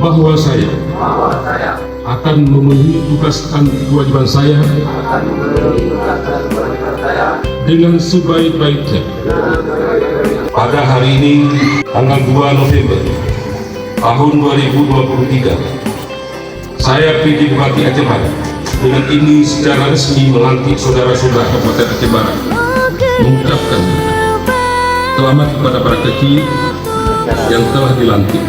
bahwa saya akan memenuhi tugas dan kewajiban saya dengan sebaik-baiknya. Pada hari ini, tanggal 2 November tahun 2023, saya PJ Bupati Aceh Barat dengan ini secara resmi melantik saudara-saudara Kabupaten Aceh Barat, mengucapkan selamat kepada para kecil yang telah dilantik.